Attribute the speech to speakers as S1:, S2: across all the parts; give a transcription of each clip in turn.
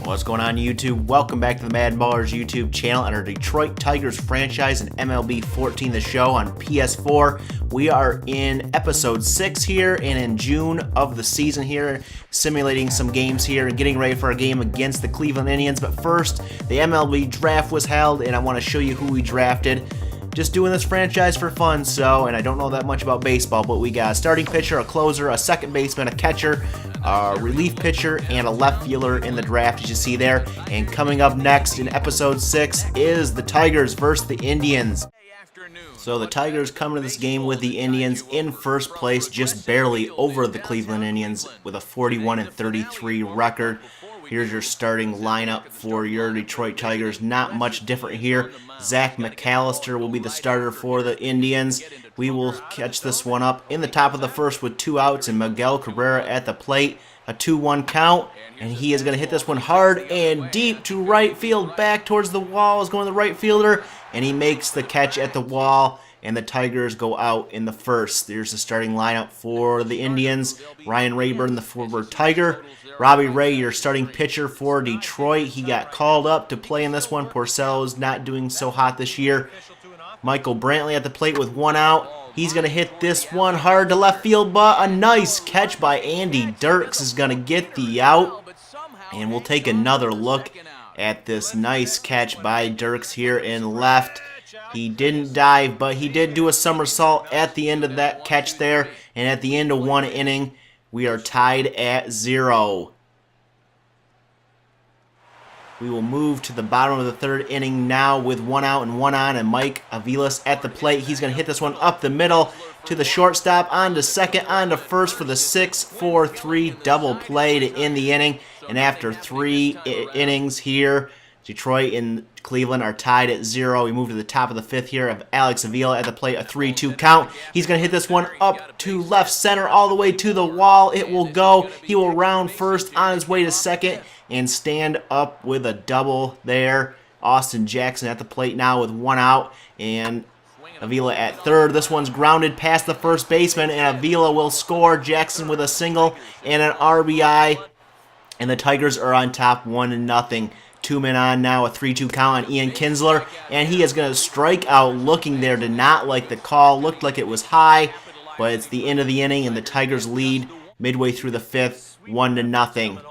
S1: What's going on YouTube? Welcome back to the MaddenBallerz YouTube channel and our Detroit Tigers franchise and MLB 14 the show on PS4. We are in episode 6 here and in June of the season here, simulating some games here and getting ready for a game against the Cleveland Indians. But first, the MLB draft was held and I want to show you who we drafted. Just doing this franchise for fun, and I don't know that much about baseball, but we got a starting pitcher, a closer, a second baseman, a catcher, a relief pitcher, and a left fielder in the draft, as you see there. And coming up next in episode 6 is the Tigers versus the Indians. So the Tigers come to this game with the Indians in first place, just barely over the Cleveland Indians with a 41-33 record. Here's your starting lineup for your Detroit Tigers. Not much different here. Zach McAllister will be the starter for the Indians. We will catch this one up in the top of the first with 2 outs and Miguel Cabrera at the plate. A 2-1 count, and he is going to hit this one hard and deep to right field. Back towards the wall is going the right fielder, and he makes the catch at the wall. And the Tigers go out in the first. There's the starting lineup for the Indians. Ryan Rayburn, the former Tiger. Robbie Ray, your starting pitcher for Detroit. He got called up to play in this one. Porcello's not doing so hot this year. Michael Brantley at the plate with 1 out. He's going to hit this one hard to left field, but a nice catch by Andy Dirks is going to get the out. And we'll take another look at this nice catch by Dirks here in left. He didn't dive, but he did do a somersault at the end of that catch there. And at the end of 1 inning, we are tied at 0. We will move to the bottom of the 3rd inning now with 1 out and 1 on, and Mike Aviles at the plate. He's going to hit this one up the middle to the shortstop, on to second, on to first for the 6-4-3 double play to end the inning. And after 3 innings here, Detroit and Cleveland are tied at 0. We move to the top of the 5th here of Alex Avila at the plate, a 3-2 count. He's going to hit this one up to left center all the way to the wall. It will go. He will round first on his way to second and stand up with a double there. Austin Jackson at the plate now with 1 out, and Avila at 3rd. This one's grounded past the first baseman, and Avila will score. Jackson with a single and an RBI, and the Tigers are on top 1-0. 2 men on now, a 3-2 count on Ian Kinsler, and he is going to strike out looking there. Did not like the call. Looked like it was high, but it's the end of the inning, and the Tigers lead midway through the 5th, 1-0.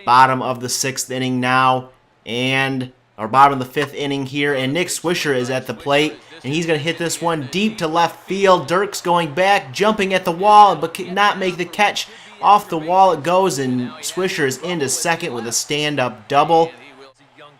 S1: Bottom of the 6th inning now, or bottom of the 5th inning here, and Nick Swisher is at the plate, and he's going to hit this one deep to left field. Dirks going back, jumping at the wall, but cannot make the catch. Off the wall it goes, and Swisher is into second with a stand-up double.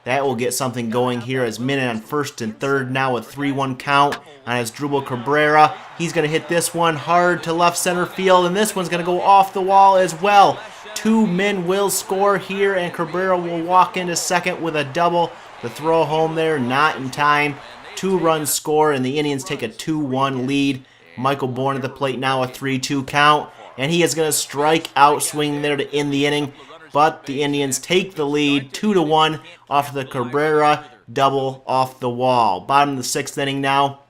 S1: That will get something going here as Minute on 1st and 3rd now with 3-1 count on his Drupal Cabrera. He's going to hit this one hard to left center field, and this one's going to go off the wall as well. 2 men will score here, and Cabrera will walk into second with a double. The throw home there, not in time. 2 runs score, and the Indians take a 2-1 lead. Michael Bourne at the plate now, a 3-2 count, and he is going to strike out swinging there to end the inning. But the Indians take the lead 2-1 off the Cabrera double off the wall. Bottom of the 6th inning now.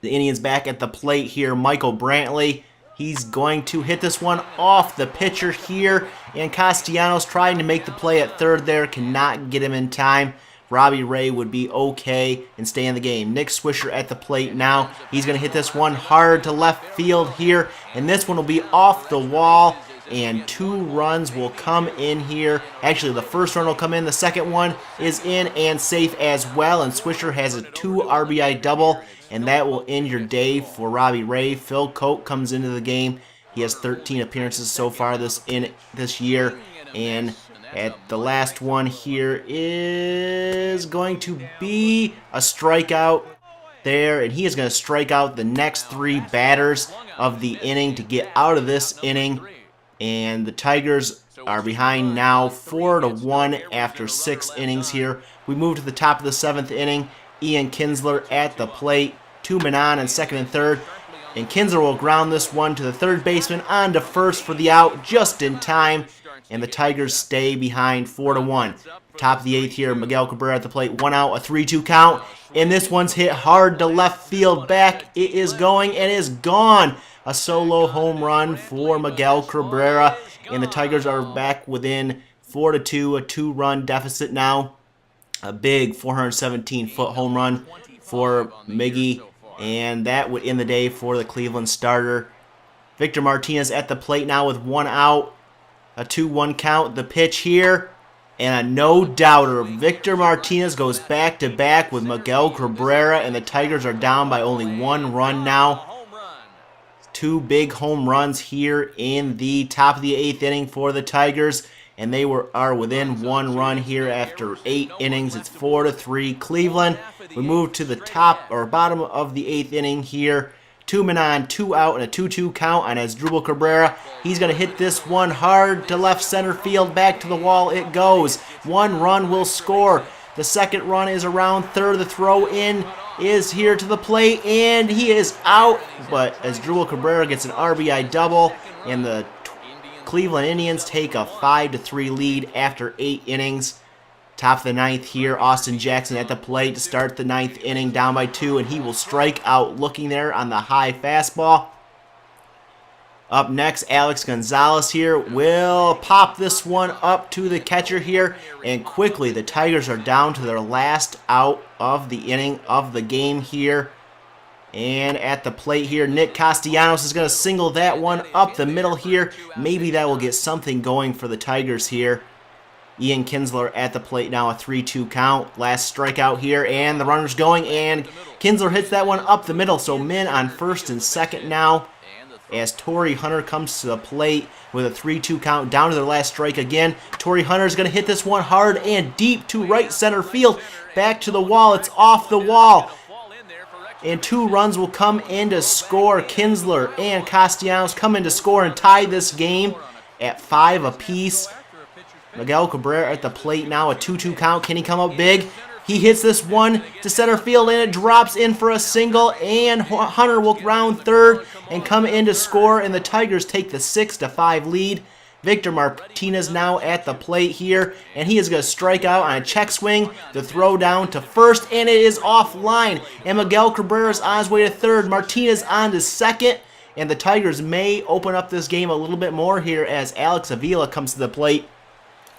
S1: The Indians back at the plate here. Michael Brantley. He's going to hit this one off the pitcher here. And Castellanos trying to make the play at 3rd there. Cannot get him in time. Robbie Ray would be okay and stay in the game. Nick Swisher at the plate now. He's going to hit this one hard to left field here. And this one will be off the wall. And 2 runs will come in here. Actually, the first run will come in. The second one is in and safe as well. And Swisher has a 2 RBI double. And that will end your day for Robbie Ray. Phil Coke comes into the game. He has 13 appearances so far this year. And at the last one here is going to be a strikeout there. And he is going to strike out the next 3 batters of the inning to get out of this inning. And the Tigers are behind now 4-1 after 6 innings here. We move to the top of the 7th inning. Ian Kinsler at the plate. 2 men on 2nd and 3rd. And Kinsler will ground this one to the 3rd baseman, on to 1st for the out just in time. And the Tigers stay behind 4-1. Top of the 8th here, Miguel Cabrera at the plate. 1 out, a 3-2 count. And this one's hit hard to left field back. It is going and is gone. A solo home run for Miguel Cabrera. And the Tigers are back within 4-2, a 2-run deficit now. A big 417-foot home run for Miggy, and that would end the day for the Cleveland starter. Victor Martinez at the plate now with 1 out. A 2-1 count. The pitch here, and a no-doubter. Victor Martinez goes back-to-back with Miguel Cabrera, and the Tigers are down by only 1 run now. 2 big home runs here in the top of the 8th inning for the Tigers, and they are within 1 run here after 8 innings. It's 4-3 Cleveland. We move to the top or bottom of the 8th inning here. 2 men on, 2 out, and a 2-2 count on Asdrubal Cabrera. He's going to hit this one hard to left center field. Back to the wall it goes. 1 run will score. The second run is around third. The throw in is here to the plate, and he is out. But Asdrubal Cabrera gets an RBI double, and the Cleveland Indians take a 5-3 lead after 8 innings. Top of the 9th here, Austin Jackson at the plate to start the 9th inning, down by 2, and he will strike out looking there on the high fastball. Up next, Alex Gonzalez here will pop this one up to the catcher here, and quickly the Tigers are down to their last out of the inning of the game here. And at the plate here, Nick Castellanos is going to single that one up the middle here. Maybe that will get something going for the Tigers here. Ian Kinsler at the plate now, a 3-2 count. Last strikeout here, and the runner's going, and Kinsler hits that one up the middle. So men on first and second now as Torrey Hunter comes to the plate with a 3-2 count, down to their last strike again. Torrey Hunter is going to hit this one hard and deep to right center field. Back to the wall. It's off the wall. And 2 runs will come in to score. Kinsler and Castellanos come in to score and tie this game at 5 apiece. Miguel Cabrera at the plate now, a 2-2 count. Can he come up big? He hits this one to center field, and it drops in for a single, and Hunter will round third and come in to score, and the Tigers take the 6-5 lead. Victor Martinez now at the plate here, and he is going to strike out on a check swing. The throw down to first, and it is offline, and Miguel Cabrera is on his way to third. Martinez on to second, and the Tigers may open up this game a little bit more here as Alex Avila comes to the plate,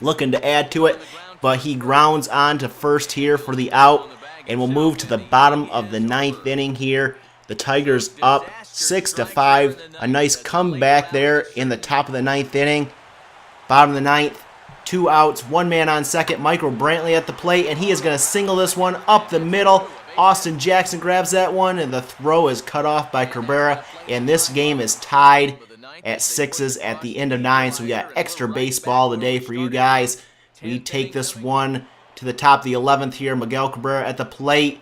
S1: looking to add to it, but he grounds on to first here for the out, and we'll move to the bottom of the 9th inning here. The Tigers up 6-5. A nice comeback there in the top of the 9th inning. Bottom of the 9th, 2 outs, 1 man on second. Michael Brantley at the plate, and he is going to single this one up the middle. Austin Jackson grabs that one, and the throw is cut off by Cabrera, and this game is tied at 6s at the end of 9, so we got extra baseball today for you guys. We take this one to the top of the 11th here. Miguel Cabrera at the plate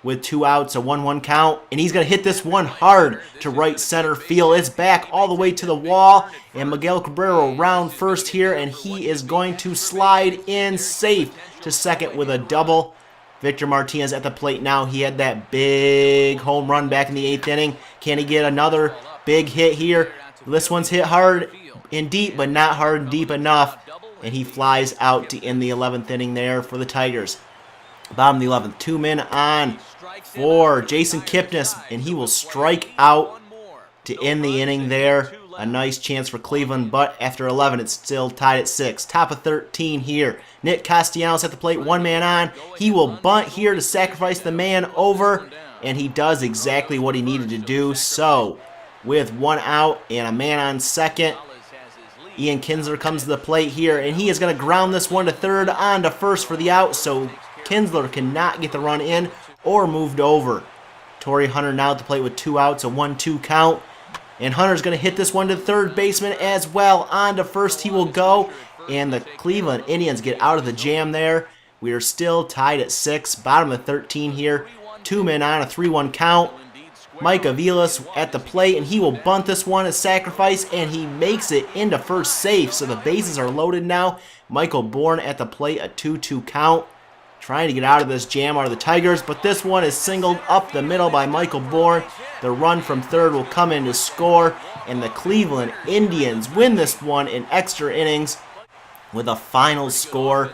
S1: with 2 outs, a 1-1 count, and he's going to hit this one hard to right center field. It's back all the way to the wall, and Miguel Cabrera will round first here, and he is going to slide in safe to second with a double. Victor Martinez at the plate now. He had that big home run back in the 8th inning. Can he get another big hit here? This one's hit hard and deep, but not hard and deep enough. And he flies out to end the 11th inning there for the Tigers. Bottom of the 11th, 2 men on for Jason Kipnis, and he will strike out to end the inning there. A nice chance for Cleveland, but after 11, it's still tied at 6. Top of 13 here. Nick Castellanos at the plate, 1 man on. He will bunt here to sacrifice the man over, and he does exactly what he needed to do. So, with 1 out and a man on second, Ian Kinsler comes to the plate here, and he is going to ground this one to third, on to first for the out, so Kinsler cannot get the run in or moved over. Torrey Hunter now at the plate with 2 outs, a 1-2 count, and Hunter's going to hit this one to third baseman as well. On to first he will go, and the Cleveland Indians get out of the jam there. We are still tied at 6, bottom of 13 here. 2 men on, a 3-1 count. Mike Avilas at the plate, and he will bunt this one as sacrifice, and he makes it into first safe, so the bases are loaded now. Michael Bourne at the plate, a 2-2 count. Trying to get out of this jam are the Tigers, but this one is singled up the middle by Michael Bourne. The run from third will come in to score, and the Cleveland Indians win this one in extra innings with a final score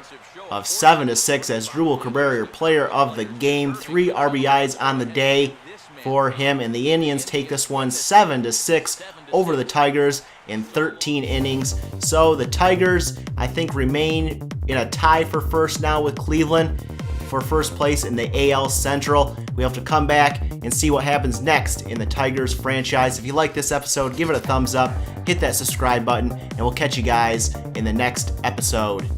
S1: of 7-6 as Asdrubal Cabrera, your player of the game, 3 RBIs on the day. for him, and the Indians take this one 7-6 over the Tigers in 13 innings. So the Tigers, I think, remain in a tie for first now with Cleveland for first place in the AL Central. We have to come back and see what happens next in the Tigers franchise. If you like this episode, give it a thumbs up, hit that subscribe button, and we'll catch you guys in the next episode.